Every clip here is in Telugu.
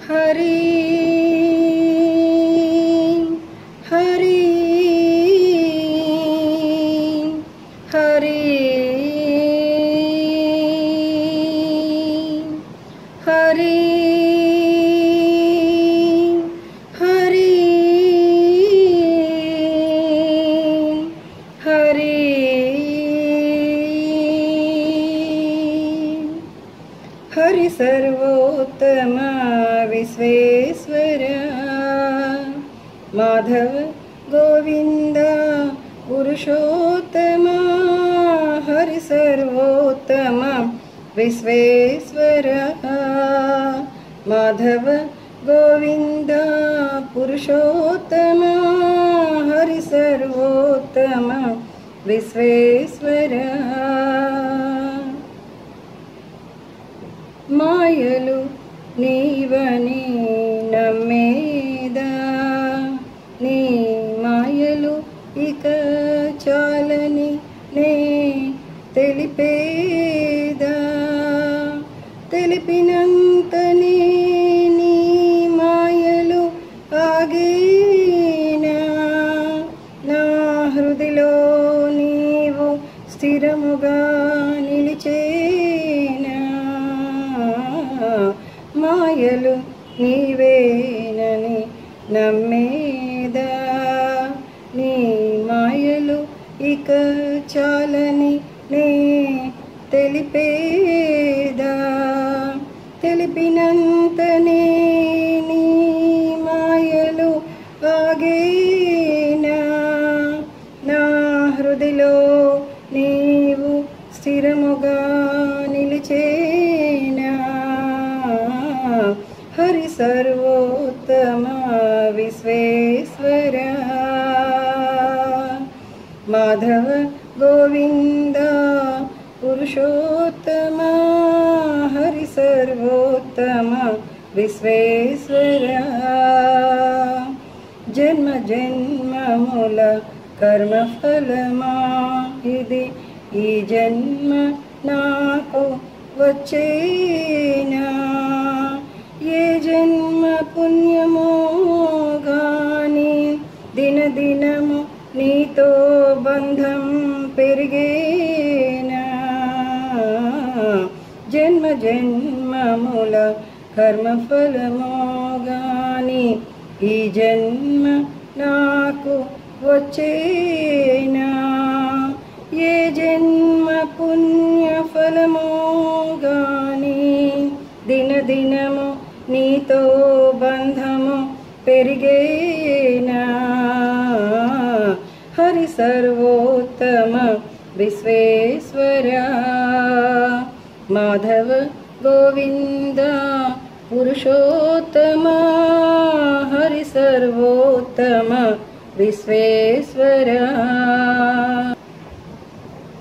हरि हरि हरि हरि हरि हरि हरि सर्वोत्तम विश्वेश्वर माधव गोविंद पुरुषोत्तम हरि सर्वोत्तम विश्वेश्वर माधव गोविंद पुरुषोत्तम हरि सर्वोत्तम विश्वेश्वर మాయలు నీవని నమ్మేదా నీ మాయలు ఇక చాలని నే తెలిపేదా తెలిపినంతనే నీ మాయలు ఆగేనా నా హృదిలో నీవు స్థిరముగా నిలిచేనా మాయలు నీవేనని నమ్మేదా నీ మాయలు ఇక చాలని నే తెలిపేదా తెలిపినంతనే నీ మాయలు ఆగేనా నా హృదిలో నీవు స్థిరముగా నిలిచేనా हरि सर्वोत्तम विश्वेश्वर माधव गोविंद पुरुषोत्तम हरि सर्वोत्तम विश्वेश्वर जन्म जन्ममुल कर्म फलमा इदि ఈ జన్మ నాకు వచ్చేనా ఏ జన్మ పుణ్యమో గాని దినదినము నీతో బంధం పెరిగేనా జన్మ జన్మముల కర్మఫలమో గాని ఈ జన్మ నాకు వచ్చేనా ఏ జన్మ పుణ్యఫలమో గాని దినదినము నీతో బంధము పెరిగేనా హరి సర్వోత్తమ విశ్వేశ్వర మాధవ గోవింద పురుషోత్తమ హరి సర్వోత్తమ విశ్వేశ్వర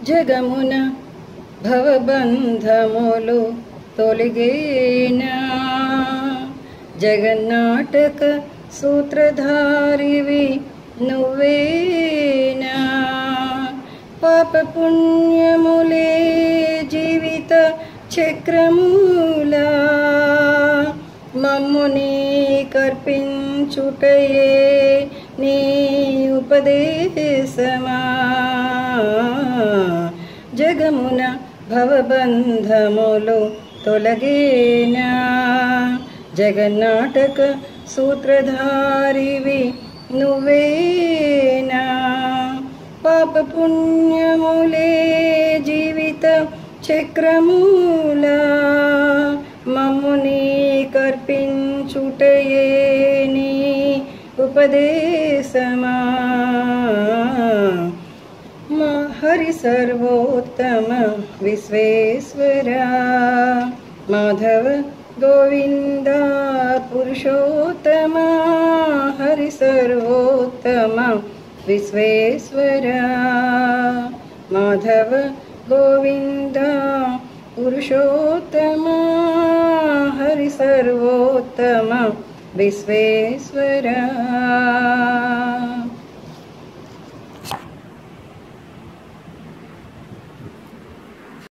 జగమున భవబంధములు తొలగేనా జగన్నాటక సూత్రధారివి నువ్వేనా పాప పుణ్యములే జీవిత చక్రములా మమ్ముని కర్పించుటయే నీ ఉపదేశమా జగమున భవబంధములు తొలగేనా జగన్నాటక సూత్రధారివి నువ్వేనా పాప పుణ్యములే జీవిత చక్రములా మమ్ముని కర్పించుటయే నీ ఉపదేశమా हरि सर्वोत्तम विश्वेश्वर माधव गोविंद पुरुषोत्तम हरि सर्वोत्तम विश्वेश्वर माधव गोविंद पुरुषोत्तम हरि सर्वोत्तम विश्वेश्वर।